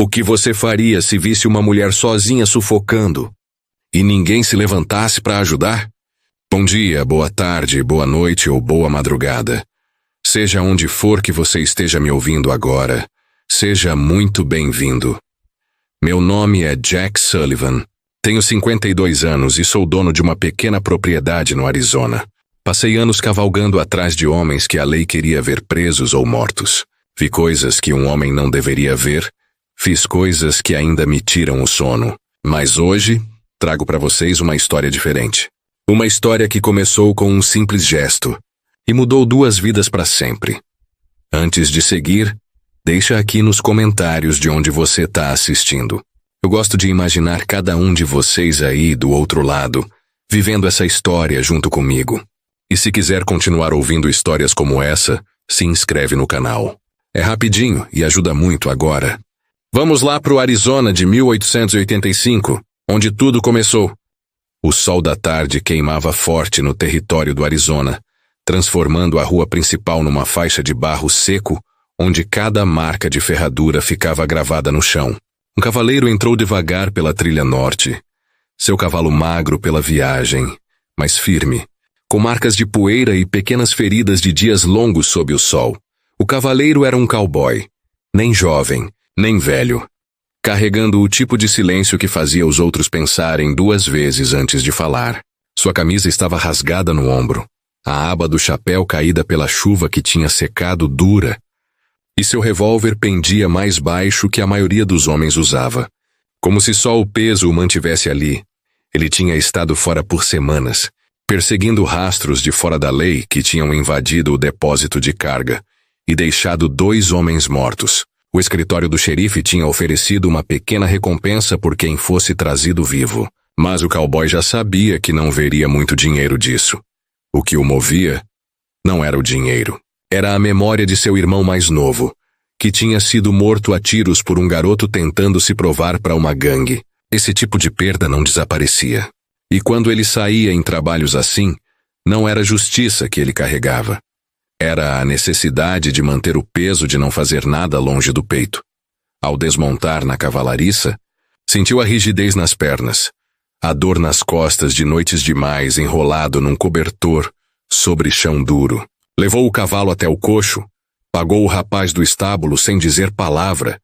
O que você faria se visse uma mulher sozinha sufocando e ninguém se levantasse para ajudar? Bom dia, boa tarde, boa noite ou boa madrugada. Seja onde for que você esteja me ouvindo agora, seja muito bem-vindo. Meu nome é Jack Sullivan. Tenho 52 anos e sou dono de uma pequena propriedade no Arizona. Passei anos cavalgando atrás de homens que a lei queria ver presos ou mortos. Vi coisas que um homem não deveria ver. Fiz coisas que ainda me tiram o sono. Mas hoje, trago para vocês uma história diferente. Uma história que começou com um simples gesto e mudou 2 vidas para sempre. Antes de seguir, deixa aqui nos comentários de onde você está assistindo. Eu gosto de imaginar cada um de vocês aí do outro lado, vivendo essa história junto comigo. E se quiser continuar ouvindo histórias como essa, se inscreve no canal. É rapidinho e ajuda muito agora. Vamos lá pro Arizona de 1885, onde tudo começou. O sol da tarde queimava forte no território do Arizona, transformando a rua principal numa faixa de barro seco, onde cada marca de ferradura ficava gravada no chão. Um cavaleiro entrou devagar pela trilha norte. Seu cavalo magro pela viagem, mas firme, com marcas de poeira e pequenas feridas de dias longos sob o sol. O cavaleiro era um cowboy, nem jovem, nem velho, carregando o tipo de silêncio que fazia os outros pensarem 2 vezes antes de falar. Sua camisa estava rasgada no ombro, a aba do chapéu caída pela chuva que tinha secado dura, e seu revólver pendia mais baixo que a maioria dos homens usava. Como se só o peso o mantivesse ali. Ele tinha estado fora por semanas, perseguindo rastros de fora da lei que tinham invadido o depósito de carga e deixado 2 homens mortos. O escritório do xerife tinha oferecido uma pequena recompensa por quem fosse trazido vivo, mas o cowboy já sabia que não veria muito dinheiro disso. O que o movia não era o dinheiro. Era a memória de seu irmão mais novo, que tinha sido morto a tiros por um garoto tentando se provar para uma gangue. Esse tipo de perda não desaparecia. E quando ele saía em trabalhos assim, não era justiça que ele carregava. Era a necessidade de manter o peso de não fazer nada longe do peito. Ao desmontar na cavalariça, sentiu a rigidez nas pernas, a dor nas costas de noites demais enrolado num cobertor sobre chão duro. Levou o cavalo até o coxo, pagou o rapaz do estábulo sem dizer palavra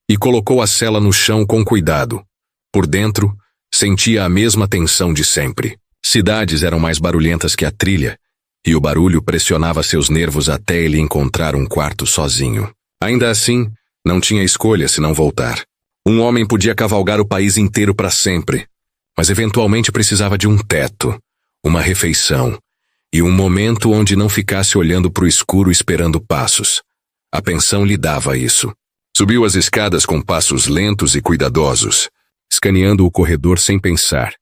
e colocou a sela no chão com cuidado. Por dentro, sentia a mesma tensão de sempre. Cidades eram mais barulhentas que a trilha, e o barulho pressionava seus nervos até ele encontrar um quarto sozinho. Ainda assim, não tinha escolha se não voltar. Um homem podia cavalgar o país inteiro para sempre, mas eventualmente precisava de um teto, uma refeição, e um momento onde não ficasse olhando para o escuro esperando passos. A pensão lhe dava isso. Subiu as escadas com passos lentos e cuidadosos, escaneando o corredor sem pensar.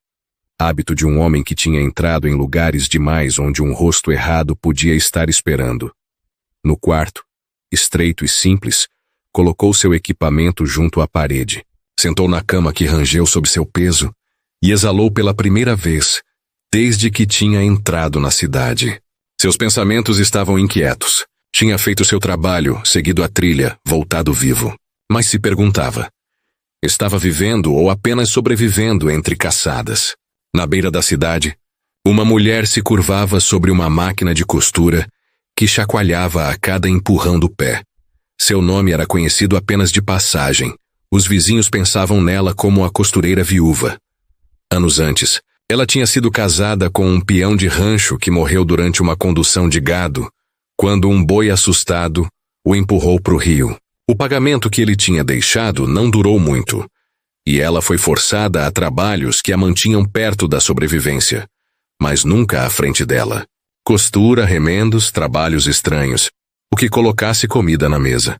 Hábito de um homem que tinha entrado em lugares demais onde um rosto errado podia estar esperando. No quarto, estreito e simples, colocou seu equipamento junto à parede. Sentou na cama que rangeu sob seu peso e exalou pela primeira vez desde que tinha entrado na cidade. Seus pensamentos estavam inquietos. Tinha feito seu trabalho, seguido a trilha, voltado vivo. Mas se perguntava, estava vivendo ou apenas sobrevivendo entre caçadas? Na beira da cidade, uma mulher se curvava sobre uma máquina de costura que chacoalhava a cada empurrão do pé. Seu nome era conhecido apenas de passagem. Os vizinhos pensavam nela como a costureira viúva. Anos antes, ela tinha sido casada com um peão de rancho que morreu durante uma condução de gado, quando um boi assustado o empurrou para o rio. O pagamento que ele tinha deixado não durou muito, e ela foi forçada a trabalhos que a mantinham perto da sobrevivência, mas nunca à frente dela. Costura, remendos, trabalhos estranhos, o que colocasse comida na mesa.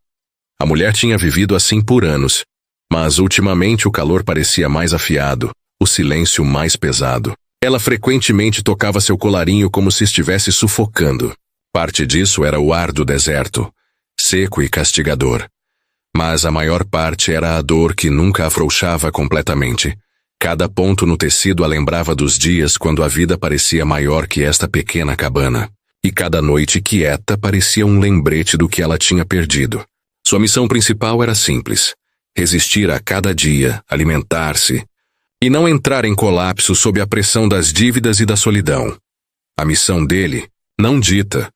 A mulher tinha vivido assim por anos, mas ultimamente o calor parecia mais afiado, o silêncio mais pesado. Ela frequentemente tocava seu colarinho como se estivesse sufocando. Parte disso era o ar do deserto, seco e castigador. Mas a maior parte era a dor que nunca afrouxava completamente. Cada ponto no tecido a lembrava dos dias quando a vida parecia maior que esta pequena cabana. E cada noite quieta parecia um lembrete do que ela tinha perdido. Sua missão principal era simples: resistir a cada dia, alimentar-se e não entrar em colapso sob a pressão das dívidas e da solidão. A missão dele, não dita,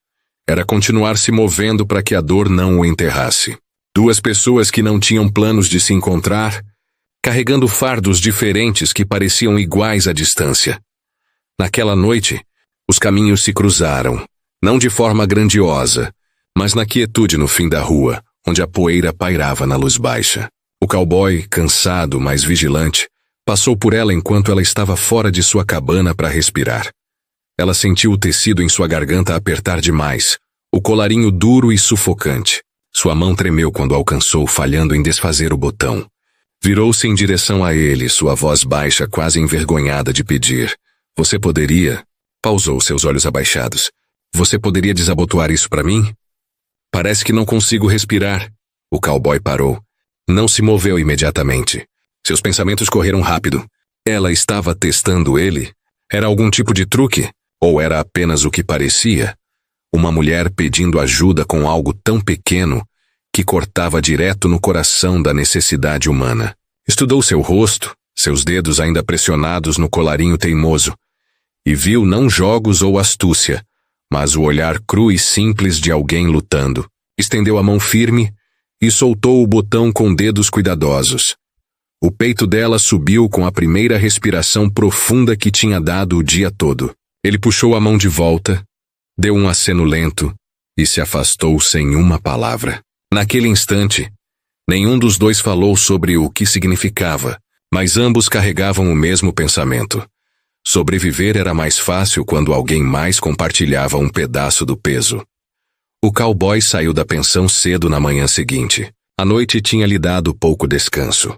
era continuar se movendo para que a dor não o enterrasse. Duas pessoas que não tinham planos de se encontrar, carregando fardos diferentes que pareciam iguais à distância. Naquela noite, os caminhos se cruzaram, não de forma grandiosa, mas na quietude no fim da rua, onde a poeira pairava na luz baixa. O cowboy, cansado, mas vigilante, passou por ela enquanto ela estava fora de sua cabana para respirar. Ela sentiu o tecido em sua garganta apertar demais, o colarinho duro e sufocante. Sua mão tremeu quando alcançou, falhando em desfazer o botão. Virou-se em direção a ele, sua voz baixa, quase envergonhada de pedir. Você poderia... Pausou, seus olhos abaixados. Você poderia desabotoar isso para mim? Parece que não consigo respirar. O cowboy parou. Não se moveu imediatamente. Seus pensamentos correram rápido. Ela estava testando ele? Era algum tipo de truque? Ou era apenas o que parecia? Uma mulher pedindo ajuda com algo tão pequeno que cortava direto no coração da necessidade humana. Estudou seu rosto, seus dedos ainda pressionados no colarinho teimoso, e viu não jogos ou astúcia, mas o olhar cru e simples de alguém lutando. Estendeu a mão firme e soltou o botão com dedos cuidadosos. O peito dela subiu com a primeira respiração profunda que tinha dado o dia todo. Ele puxou a mão de volta, deu um aceno lento e se afastou sem uma palavra. Naquele instante, nenhum dos dois falou sobre o que significava, mas ambos carregavam o mesmo pensamento. Sobreviver era mais fácil quando alguém mais compartilhava um pedaço do peso. O cowboy saiu da pensão cedo na manhã seguinte. A noite tinha lhe dado pouco descanso.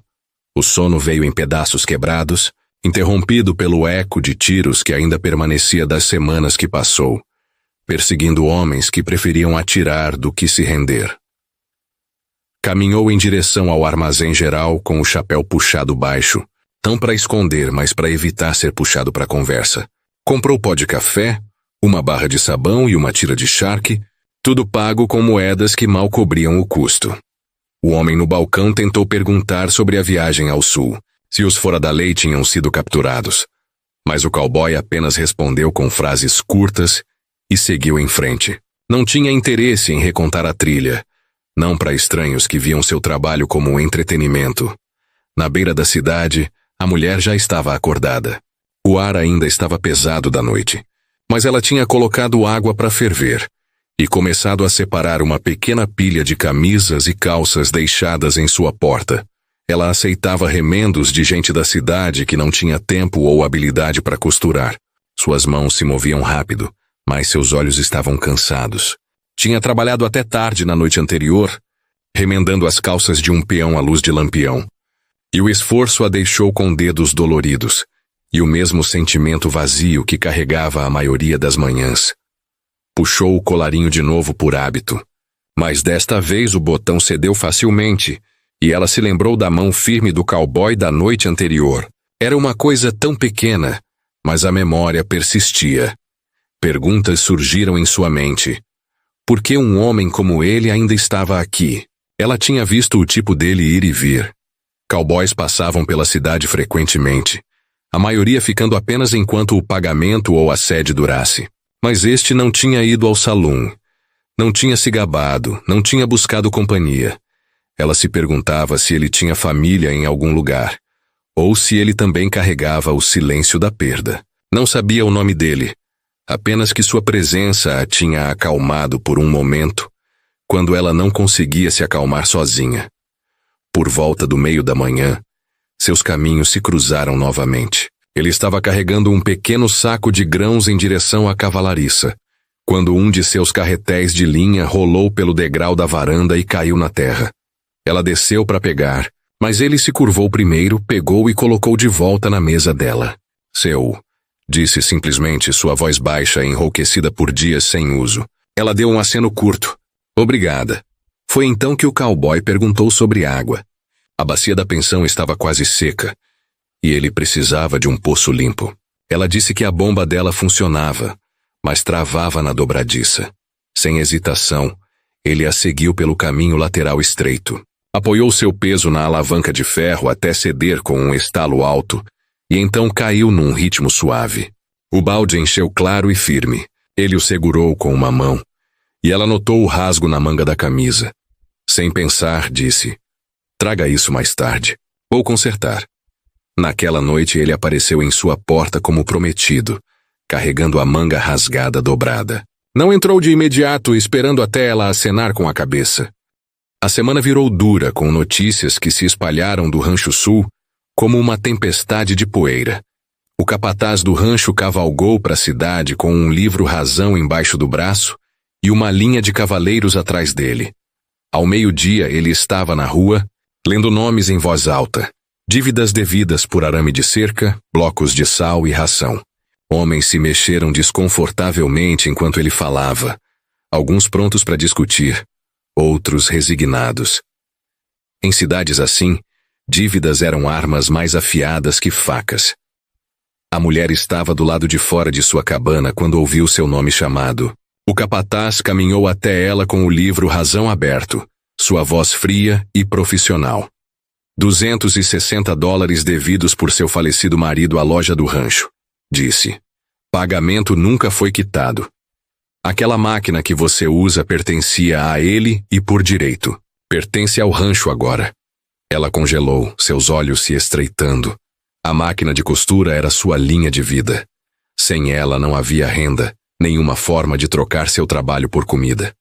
O sono veio em pedaços quebrados, interrompido pelo eco de tiros que ainda permanecia das semanas que passou, perseguindo homens que preferiam atirar do que se render. Caminhou em direção ao armazém geral com o chapéu puxado baixo, não para esconder, mas para evitar ser puxado para a conversa. Comprou pó de café, uma barra de sabão e uma tira de charque, tudo pago com moedas que mal cobriam o custo. O homem no balcão tentou perguntar sobre a viagem ao sul, se os fora-da-lei tinham sido capturados, mas o cowboy apenas respondeu com frases curtas e seguiu em frente. Não tinha interesse em recontar a trilha, não para estranhos que viam seu trabalho como um entretenimento. Na beira da cidade, a mulher já estava acordada. O ar ainda estava pesado da noite, mas ela tinha colocado água para ferver e começado a separar uma pequena pilha de camisas e calças deixadas em sua porta. Ela aceitava remendos de gente da cidade que não tinha tempo ou habilidade para costurar. Suas mãos se moviam rápido, mas seus olhos estavam cansados. Tinha trabalhado até tarde na noite anterior, remendando as calças de um peão à luz de lampião. E o esforço a deixou com dedos doloridos, e o mesmo sentimento vazio que carregava a maioria das manhãs. Puxou o colarinho de novo por hábito, mas desta vez o botão cedeu facilmente, e ela se lembrou da mão firme do cowboy da noite anterior. Era uma coisa tão pequena, mas a memória persistia. Perguntas surgiram em sua mente. Por que um homem como ele ainda estava aqui? Ela tinha visto o tipo dele ir e vir. Cowboys passavam pela cidade frequentemente, a maioria ficando apenas enquanto o pagamento ou a sede durasse. Mas este não tinha ido ao salão, não tinha se gabado, não tinha buscado companhia. Ela se perguntava se ele tinha família em algum lugar, ou se ele também carregava o silêncio da perda. Não sabia o nome dele, apenas que sua presença a tinha acalmado por um momento, quando ela não conseguia se acalmar sozinha. Por volta do meio da manhã, seus caminhos se cruzaram novamente. Ele estava carregando um pequeno saco de grãos em direção à cavalariça, quando um de seus carretéis de linha rolou pelo degrau da varanda e caiu na terra. Ela desceu para pegar, mas ele se curvou primeiro, pegou e colocou de volta na mesa dela. Seu, disse simplesmente, sua voz baixa e enrouquecida por dias sem uso. Ela deu um aceno curto. Obrigada. Foi então que o cowboy perguntou sobre água. A bacia da pensão estava quase seca, e ele precisava de um poço limpo. Ela disse que a bomba dela funcionava, mas travava na dobradiça. Sem hesitação, ele a seguiu pelo caminho lateral estreito. Apoiou seu peso na alavanca de ferro até ceder com um estalo alto, e então caiu num ritmo suave. O balde encheu claro e firme. Ele o segurou com uma mão, e ela notou o rasgo na manga da camisa. Sem pensar, disse: "Traga isso mais tarde. Vou consertar." Naquela noite ele apareceu em sua porta como prometido, carregando a manga rasgada dobrada. Não entrou de imediato, esperando até ela acenar com a cabeça. A semana virou dura, com notícias que se espalharam do Rancho Sul como uma tempestade de poeira. O capataz do rancho cavalgou para a cidade com um livro razão embaixo do braço e uma linha de cavaleiros atrás dele. Ao meio-dia ele estava na rua, lendo nomes em voz alta. Dívidas devidas por arame de cerca, blocos de sal e ração. Homens se mexeram desconfortavelmente enquanto ele falava, alguns prontos para discutir, outros resignados. Em cidades assim, dívidas eram armas mais afiadas que facas. A mulher estava do lado de fora de sua cabana quando ouviu seu nome chamado. O capataz caminhou até ela com o livro razão aberto, sua voz fria e profissional. $260 devidos por seu falecido marido à loja do rancho, disse. Pagamento nunca foi quitado. Aquela máquina que você usa pertencia a ele e por direito. Pertence ao rancho agora. Ela congelou, seus olhos se estreitando. A máquina de costura era sua linha de vida. Sem ela não havia renda, nenhuma forma de trocar seu trabalho por comida.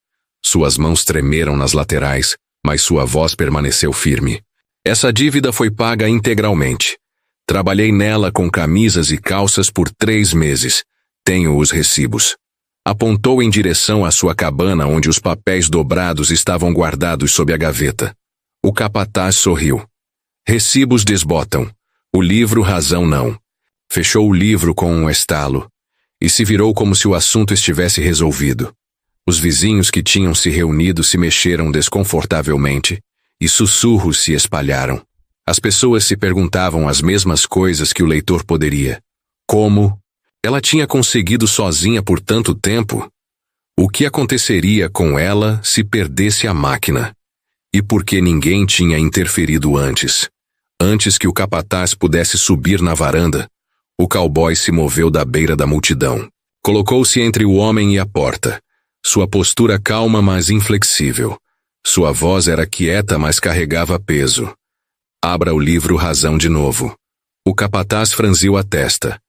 Suas mãos tremeram nas laterais, mas sua voz permaneceu firme. Essa dívida foi paga integralmente. Trabalhei nela com camisas e calças por 3 meses. Tenho os recibos. Apontou em direção à sua cabana onde os papéis dobrados estavam guardados sob a gaveta. O capataz sorriu. Recibos desbotam. O livro razão não. Fechou o livro com um estalo e se virou como se o assunto estivesse resolvido. Os vizinhos que tinham se reunido se mexeram desconfortavelmente e sussurros se espalharam. As pessoas se perguntavam as mesmas coisas que o leitor poderia. Como? Ela tinha conseguido sozinha por tanto tempo? O que aconteceria com ela se perdesse a máquina? E por que ninguém tinha interferido antes? Antes que o capataz pudesse subir na varanda, o cowboy se moveu da beira da multidão. Colocou-se entre o homem e a porta. Sua postura calma, mas inflexível. Sua voz era quieta, mas carregava peso. Abra o livro razão de novo. O capataz franziu a testa.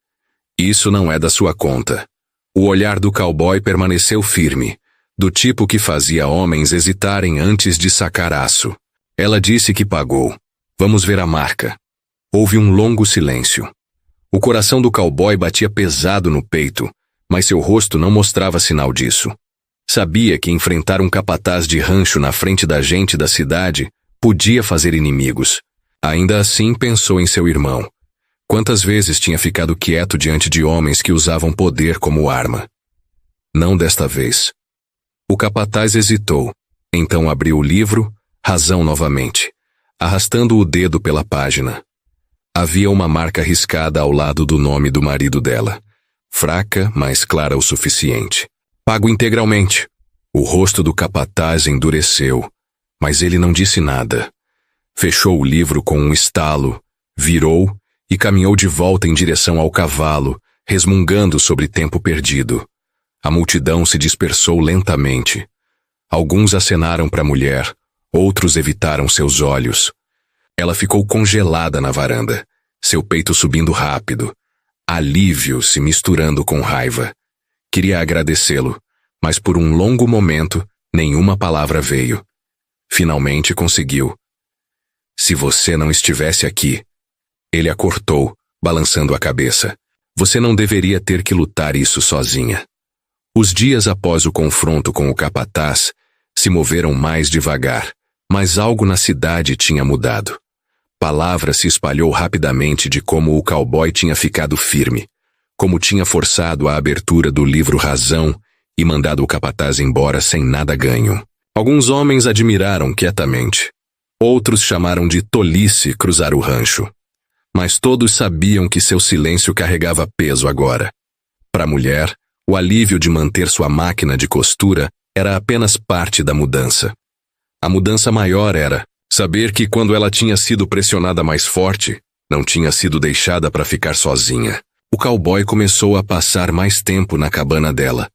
Isso não é da sua conta. O olhar do cowboy permaneceu firme, do tipo que fazia homens hesitarem antes de sacar aço. Ela disse que pagou. Vamos ver a marca. Houve um longo silêncio. O coração do cowboy batia pesado no peito, mas seu rosto não mostrava sinal disso. Sabia que enfrentar um capataz de rancho na frente da gente da cidade podia fazer inimigos. Ainda assim pensou em seu irmão. Quantas vezes tinha ficado quieto diante de homens que usavam poder como arma? Não desta vez. O capataz hesitou, então abriu o livro, razão novamente, arrastando o dedo pela página. Havia uma marca riscada ao lado do nome do marido dela, fraca, mas clara o suficiente. Pago integralmente. O rosto do capataz endureceu, mas ele não disse nada. Fechou o livro com um estalo, virou e caminhou de volta em direção ao cavalo, resmungando sobre tempo perdido. A multidão se dispersou lentamente. Alguns acenaram para a mulher, outros evitaram seus olhos. Ela ficou congelada na varanda, seu peito subindo rápido, alívio se misturando com raiva. Queria agradecê-lo, mas por um longo momento nenhuma palavra veio. Finalmente conseguiu. Se você não estivesse aqui... Ele a cortou, balançando a cabeça. Você não deveria ter que lutar isso sozinha. Os dias após o confronto com o capataz se moveram mais devagar, mas algo na cidade tinha mudado. Palavra se espalhou rapidamente de como o cowboy tinha ficado firme, como tinha forçado a abertura do livro razão e mandado o capataz embora sem nada ganho. Alguns homens admiraram quietamente. Outros chamaram de tolice cruzar o rancho. Mas todos sabiam que seu silêncio carregava peso agora. Para a mulher, o alívio de manter sua máquina de costura era apenas parte da mudança. A mudança maior era Saber que quando ela tinha sido pressionada mais forte, não tinha sido deixada para ficar sozinha. O cowboy começou a passar mais tempo na cabana dela.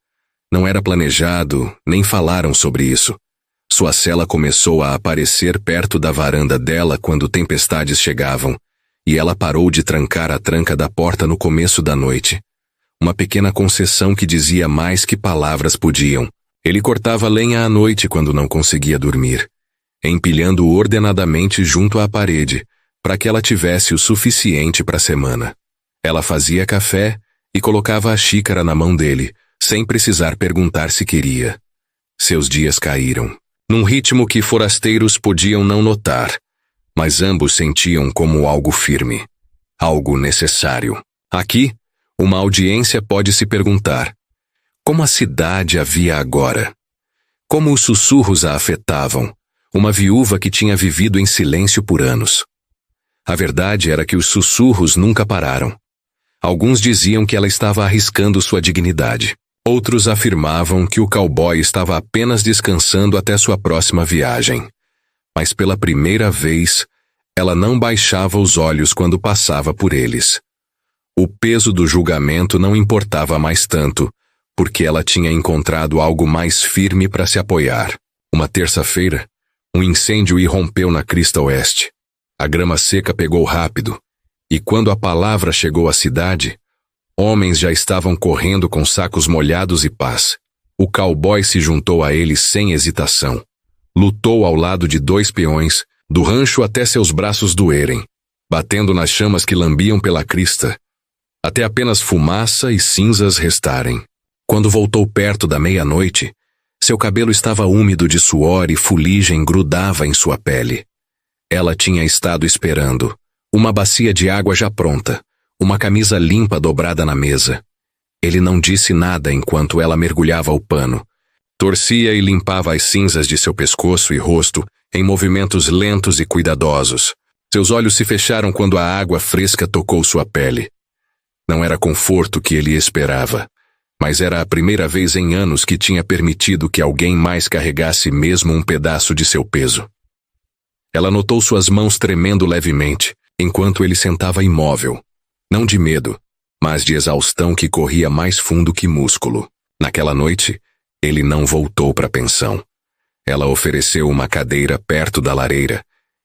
Não era planejado, nem falaram sobre isso. Sua cela começou a aparecer perto da varanda dela quando tempestades chegavam, e ela parou de trancar a tranca da porta no começo da noite. Uma pequena concessão que dizia mais que palavras podiam. Ele cortava lenha à noite quando não conseguia dormir, empilhando ordenadamente junto à parede, para que ela tivesse o suficiente para a semana. Ela fazia café e colocava a xícara na mão dele, sem precisar perguntar se queria. Seus dias caíram, num ritmo que forasteiros podiam não notar, mas ambos sentiam como algo firme, algo necessário. Aqui, uma audiência pode se perguntar: como a cidade a via agora? Como os sussurros a afetavam, uma viúva que tinha vivido em silêncio por anos? A verdade era que os sussurros nunca pararam. Alguns diziam que ela estava arriscando sua dignidade. Outros afirmavam que o cowboy estava apenas descansando até sua próxima viagem. Mas pela primeira vez, ela não baixava os olhos quando passava por eles. O peso do julgamento não importava mais tanto, porque ela tinha encontrado algo mais firme para se apoiar. Uma terça-feira, um incêndio irrompeu na crista oeste. A grama seca pegou rápido, e quando a palavra chegou à cidade, homens já estavam correndo com sacos molhados e pás. O cowboy se juntou a eles sem hesitação. Lutou ao lado de 2 peões, do rancho até seus braços doerem, batendo nas chamas que lambiam pela crista, até apenas fumaça e cinzas restarem. Quando voltou perto da meia-noite, seu cabelo estava úmido de suor e fuligem grudava em sua pele. Ela tinha estado esperando, uma bacia de água já pronta, uma camisa limpa dobrada na mesa. Ele não disse nada enquanto ela mergulhava o pano. Torcia e limpava as cinzas de seu pescoço e rosto em movimentos lentos e cuidadosos. Seus olhos se fecharam quando a água fresca tocou sua pele. Não era conforto que ele esperava, mas era a primeira vez em anos que tinha permitido que alguém mais carregasse mesmo um pedaço de seu peso. Ela notou suas mãos tremendo levemente, enquanto ele sentava imóvel, não de medo, mas de exaustão que corria mais fundo que músculo. Naquela noite, ele não voltou para a pensão. Ela ofereceu uma cadeira perto da lareira,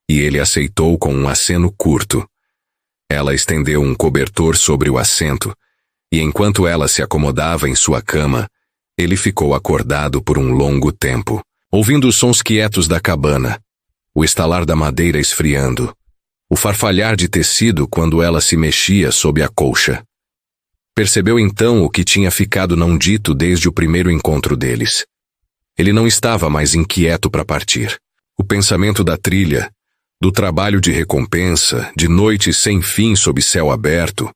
e ele aceitou com um aceno curto. Ela estendeu um cobertor sobre o assento, e enquanto ela se acomodava em sua cama, ele ficou acordado por um longo tempo, ouvindo os sons quietos da cabana, o estalar da madeira esfriando, o farfalhar de tecido quando ela se mexia sob a colcha. Percebeu então o que tinha ficado não dito desde o primeiro encontro deles. Ele não estava mais inquieto para partir. O pensamento da trilha, do trabalho de recompensa, de noites sem fim sob céu aberto,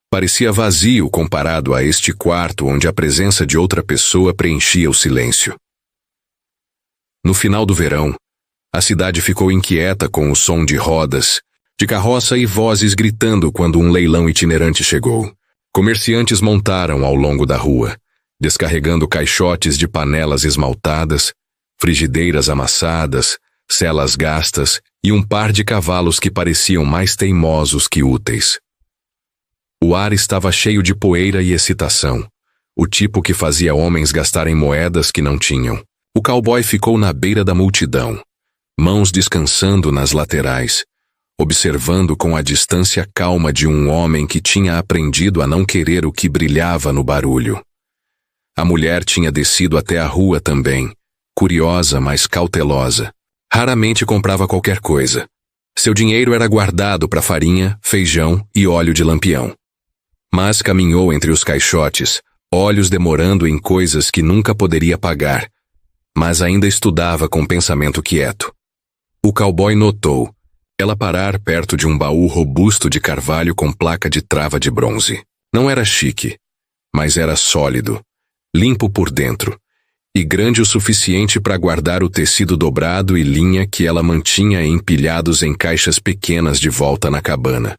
parecia vazio comparado a este quarto onde a presença de outra pessoa preenchia o silêncio. No final do verão, a cidade ficou inquieta com o som de rodas, de carroça e vozes gritando quando um leilão itinerante chegou. Comerciantes montaram ao longo da rua, descarregando caixotes de panelas esmaltadas, frigideiras amassadas, celas gastas e um par de cavalos que pareciam mais teimosos que úteis. O ar estava cheio de poeira e excitação, o tipo que fazia homens gastarem moedas que não tinham. O cowboy ficou na beira da multidão, mãos descansando nas laterais, observando com a distância calma de um homem que tinha aprendido a não querer o que brilhava no barulho. A mulher tinha descido até a rua também, curiosa, mas cautelosa. Raramente comprava qualquer coisa. Seu dinheiro era guardado para farinha, feijão e óleo de lampião. Mas caminhou entre os caixotes, olhos demorando em coisas que nunca poderia pagar, mas ainda estudava com pensamento quieto. O cowboy notou ela parar perto de um baú robusto de carvalho com placa de trava de bronze. Não era chique, mas era sólido, limpo por dentro, e grande o suficiente para guardar o tecido dobrado e linha que ela mantinha empilhados em caixas pequenas de volta na cabana.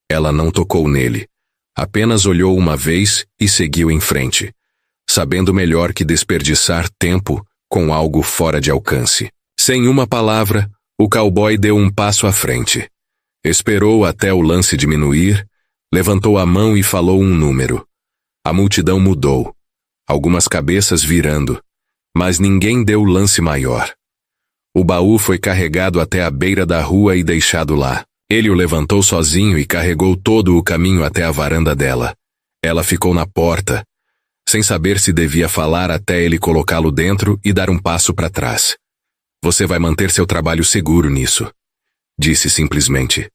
Ela não tocou nele, apenas olhou uma vez e seguiu em frente, sabendo melhor que desperdiçar tempo com algo fora de alcance. Sem uma palavra, O cowboy deu um passo à frente. Esperou até o lance diminuir, levantou a mão e falou um número. A multidão mudou, algumas cabeças virando, mas ninguém deu lance maior. O baú foi carregado até a beira da rua e deixado lá. Ele o levantou sozinho e carregou todo o caminho até a varanda dela. Ela ficou na porta, sem saber se devia falar até ele colocá-lo dentro e dar um passo para trás. Você vai manter seu trabalho seguro nisso, disse simplesmente.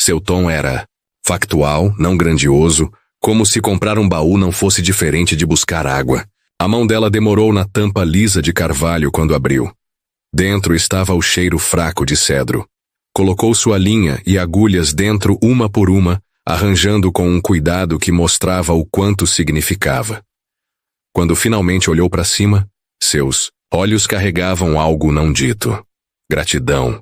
Seu tom era factual, não grandioso, como se comprar um baú não fosse diferente de buscar água. A mão dela demorou na tampa lisa de carvalho quando abriu. Dentro estava o cheiro fraco de cedro. Colocou sua linha e agulhas dentro uma por uma, arranjando com um cuidado que mostrava o quanto significava. Quando finalmente olhou para cima, seus olhos carregavam algo não dito. Gratidão,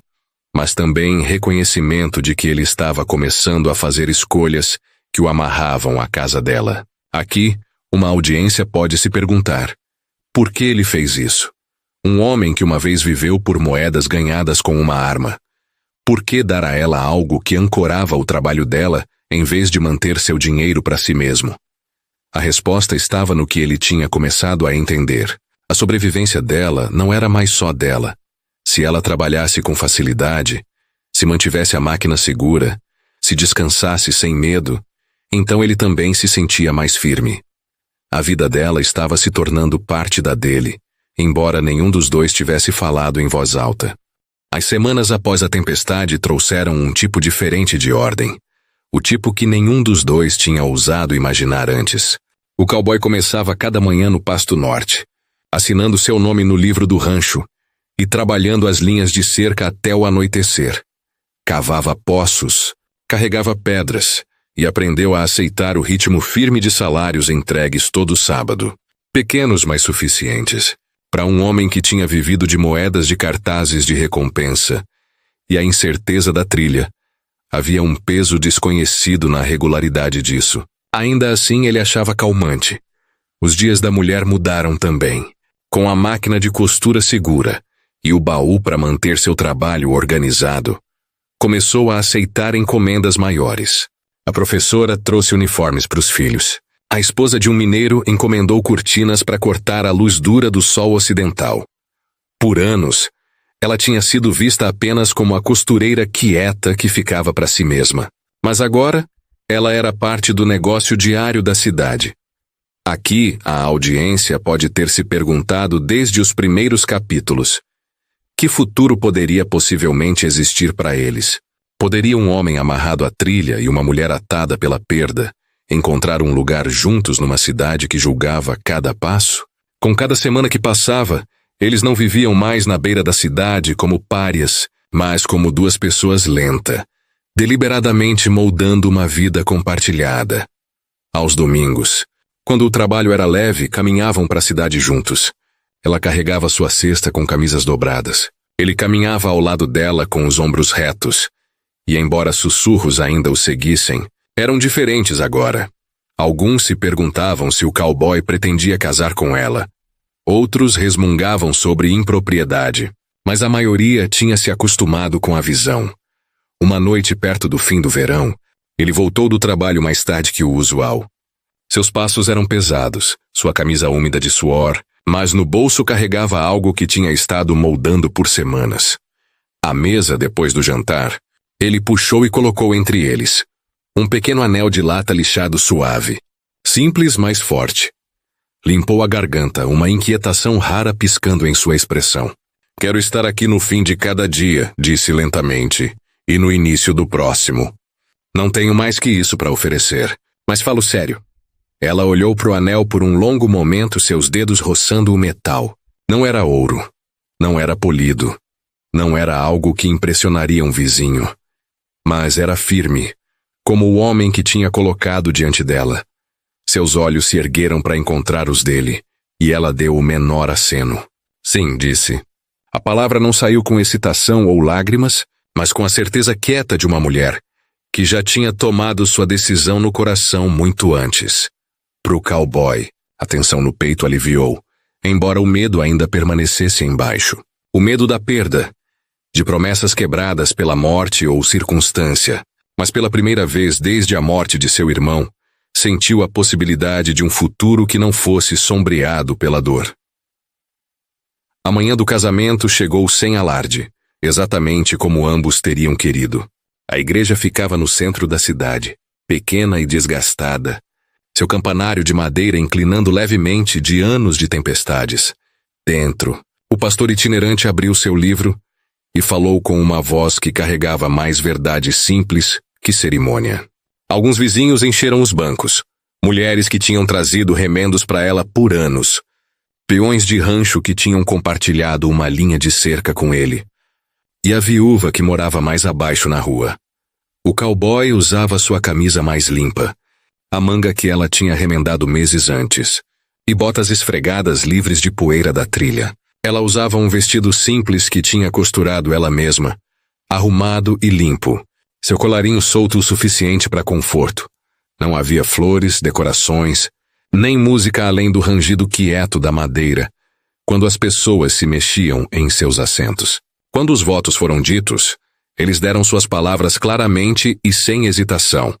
mas também reconhecimento de que ele estava começando a fazer escolhas que o amarravam à casa dela. Aqui, uma audiência pode se perguntar: por que ele fez isso? Um homem que uma vez viveu por moedas ganhadas com uma arma. Por que dar a ela algo que ancorava o trabalho dela em vez de manter seu dinheiro para si mesmo? A resposta estava no que ele tinha começado a entender. A sobrevivência dela não era mais só dela. Se ela trabalhasse com facilidade, se mantivesse a máquina segura, se descansasse sem medo, então ele também se sentia mais firme. A vida dela estava se tornando parte da dele, embora nenhum dos dois tivesse falado em voz alta. As semanas após a tempestade trouxeram um tipo diferente de ordem, o tipo que nenhum dos dois tinha ousado imaginar antes. O cowboy começava cada manhã no Pasto Norte, assinando seu nome no livro do rancho e trabalhando as linhas de cerca até o anoitecer. Cavava poços, carregava pedras e aprendeu a aceitar o ritmo firme de salários entregues todo sábado. Pequenos, mas suficientes. Para um homem que tinha vivido de moedas de cartazes de recompensa e a incerteza da trilha, havia um peso desconhecido na regularidade disso. Ainda assim ele achava calmante. Os dias da mulher mudaram também. Com a máquina de costura segura e o baú para manter seu trabalho organizado, começou a aceitar encomendas maiores. A professora trouxe uniformes para os filhos. A esposa de um mineiro encomendou cortinas para cortar a luz dura do sol ocidental. Por anos, ela tinha sido vista apenas como a costureira quieta que ficava para si mesma. Mas agora, ela era parte do negócio diário da cidade. Aqui, a audiência pode ter se perguntado desde os primeiros capítulos: que futuro poderia possivelmente existir para eles? Poderia um homem amarrado à trilha e uma mulher atada pela perda encontrar um lugar juntos numa cidade que julgava cada passo? Com cada semana que passava, eles não viviam mais na beira da cidade como párias, mas como duas pessoas lentas, deliberadamente moldando uma vida compartilhada. Aos domingos, quando o trabalho era leve, caminhavam para a cidade juntos. Ela carregava sua cesta com camisas dobradas. Ele caminhava ao lado dela com os ombros retos. E embora sussurros ainda o seguissem, eram diferentes agora. Alguns se perguntavam se o cowboy pretendia casar com ela. Outros resmungavam sobre impropriedade, mas a maioria tinha se acostumado com a visão. Uma noite perto do fim do verão, ele voltou do trabalho mais tarde que o usual. Seus passos eram pesados, sua camisa úmida de suor, mas no bolso carregava algo que tinha estado moldando por semanas. À mesa, depois do jantar, ele puxou e colocou entre eles um pequeno anel de lata lixado suave, simples, mas forte. Limpou a garganta, uma inquietação rara piscando em sua expressão. Quero estar aqui no fim de cada dia, disse lentamente, e no início do próximo. Não tenho mais que isso para oferecer, mas falo sério. Ela olhou para o anel por um longo momento, seus dedos roçando o metal. Não era ouro, não era polido, não era algo que impressionaria um vizinho, mas era firme, como o homem que tinha colocado diante dela. Seus olhos se ergueram para encontrar os dele, e ela deu o menor aceno. Sim, disse. A palavra não saiu com excitação ou lágrimas, mas com a certeza quieta de uma mulher, que já tinha tomado sua decisão no coração muito antes. Pro cowboy, a tensão no peito aliviou, embora o medo ainda permanecesse embaixo. O medo da perda, de promessas quebradas pela morte ou circunstância, mas pela primeira vez desde a morte de seu irmão, sentiu a possibilidade de um futuro que não fosse sombreado pela dor. A manhã do casamento chegou sem alarde, exatamente como ambos teriam querido. A igreja ficava no centro da cidade, pequena e desgastada, seu campanário de madeira inclinando levemente de anos de tempestades. Dentro, o pastor itinerante abriu seu livro e falou com uma voz que carregava mais verdade simples que cerimônia. Alguns vizinhos encheram os bancos, mulheres que tinham trazido remendos para ela por anos, peões de rancho que tinham compartilhado uma linha de cerca com ele, e a viúva que morava mais abaixo na rua. O cowboy usava sua camisa mais limpa, a manga que ela tinha remendado meses antes, e botas esfregadas livres de poeira da trilha. Ela usava um vestido simples que tinha costurado ela mesma, arrumado e limpo, seu colarinho solto o suficiente para conforto. Não havia flores, decorações, nem música além do rangido quieto da madeira, quando as pessoas se mexiam em seus assentos. Quando os votos foram ditos, eles deram suas palavras claramente e sem hesitação.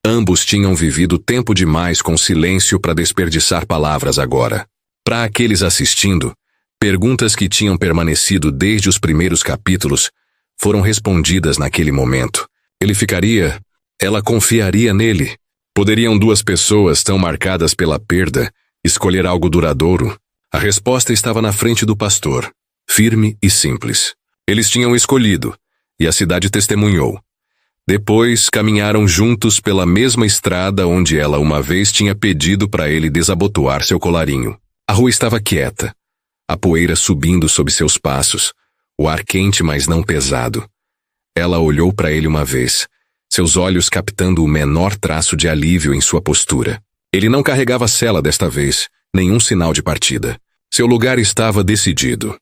Ambos tinham vivido tempo demais com silêncio para desperdiçar palavras agora. Para aqueles assistindo, perguntas que tinham permanecido desde os primeiros capítulos foram respondidas naquele momento. Ele ficaria? Ela confiaria nele? Poderiam duas pessoas tão marcadas pela perda escolher algo duradouro? A resposta estava na frente do pastor, firme e simples. Eles tinham escolhido, e a cidade testemunhou. Depois, caminharam juntos pela mesma estrada onde ela uma vez tinha pedido para ele desabotoar seu colarinho. A rua estava quieta, a poeira subindo sob seus passos, o ar quente mas não pesado. Ela olhou para ele uma vez, seus olhos captando o menor traço de alívio em sua postura. Ele não carregava cela desta vez, nenhum sinal de partida. Seu lugar estava decidido.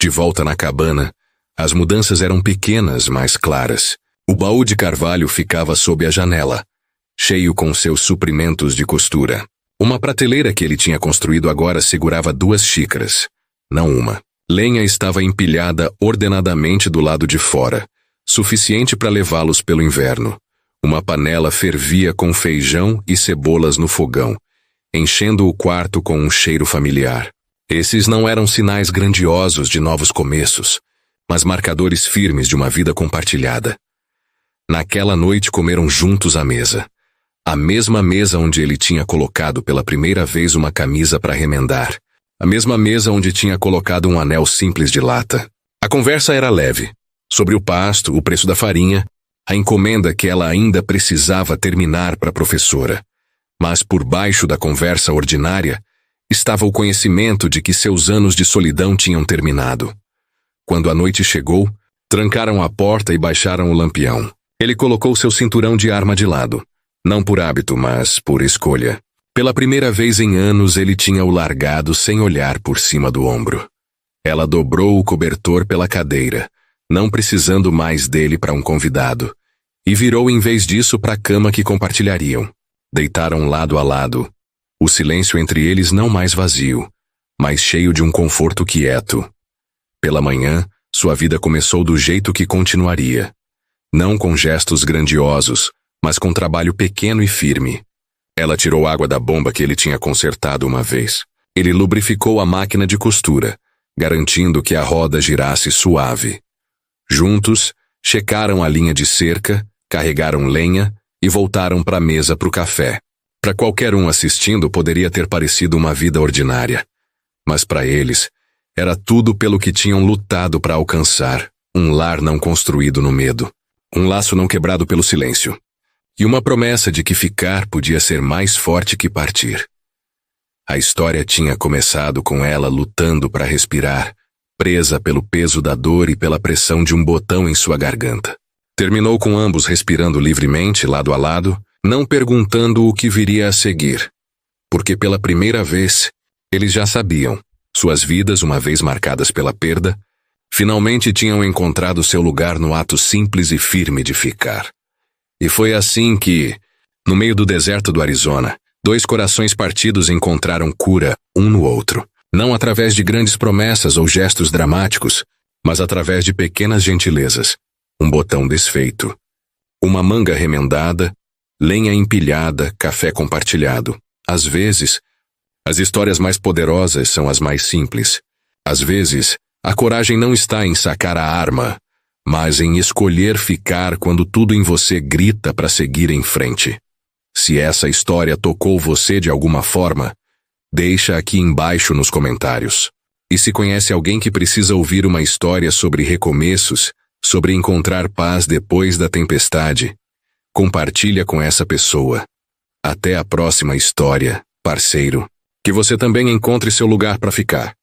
De volta na cabana, as mudanças eram pequenas, mas claras. O baú de carvalho ficava sob a janela, cheio com seus suprimentos de costura. Uma prateleira que ele tinha construído agora segurava 2 xícaras, não uma. Lenha estava empilhada ordenadamente do lado de fora, suficiente para levá-los pelo inverno. Uma panela fervia com feijão e cebolas no fogão, enchendo o quarto com um cheiro familiar. Esses não eram sinais grandiosos de novos começos, mas marcadores firmes de uma vida compartilhada. Naquela noite comeram juntos à mesa. A mesma mesa onde ele tinha colocado pela primeira vez uma camisa para remendar. A mesma mesa onde tinha colocado um anel simples de lata. A conversa era leve, sobre o pasto, o preço da farinha, a encomenda que ela ainda precisava terminar para a professora. Mas por baixo da conversa ordinária estava o conhecimento de que seus anos de solidão tinham terminado. Quando a noite chegou, trancaram a porta e baixaram o lampião. Ele colocou seu cinturão de arma de lado, não por hábito, mas por escolha. Pela primeira vez em anos ele tinha o largado sem olhar por cima do ombro. Ela dobrou o cobertor pela cadeira, não precisando mais dele para um convidado, e virou em vez disso para a cama que compartilhariam. Deitaram lado a lado, o silêncio entre eles não mais vazio, mas cheio de um conforto quieto. Pela manhã, sua vida começou do jeito que continuaria. Não com gestos grandiosos, mas com trabalho pequeno e firme. Ela tirou água da bomba que ele tinha consertado uma vez. Ele lubrificou a máquina de costura, garantindo que a roda girasse suave. Juntos, checaram a linha de cerca, carregaram lenha e voltaram para a mesa para o café. Para qualquer um assistindo poderia ter parecido uma vida ordinária. Mas para eles, era tudo pelo que tinham lutado para alcançar, um lar não construído no medo, um laço não quebrado pelo silêncio, e uma promessa de que ficar podia ser mais forte que partir. A história tinha começado com ela lutando para respirar, presa pelo peso da dor e pela pressão de um botão em sua garganta. Terminou com ambos respirando livremente, lado a lado, não perguntando o que viria a seguir, porque pela primeira vez, eles já sabiam, suas vidas, uma vez marcadas pela perda, finalmente tinham encontrado seu lugar no ato simples e firme de ficar. E foi assim que, no meio do deserto do Arizona, 2 corações partidos encontraram cura um no outro, não através de grandes promessas ou gestos dramáticos, mas através de pequenas gentilezas. Um botão desfeito, uma manga remendada, lenha empilhada, café compartilhado. Às vezes, as histórias mais poderosas são as mais simples. Às vezes, a coragem não está em sacar a arma, mas em escolher ficar quando tudo em você grita para seguir em frente. Se essa história tocou você de alguma forma, deixa aqui embaixo nos comentários. E se conhece alguém que precisa ouvir uma história sobre recomeços, sobre encontrar paz depois da tempestade, compartilha com essa pessoa. Até a próxima história, parceiro. Que você também encontre seu lugar para ficar.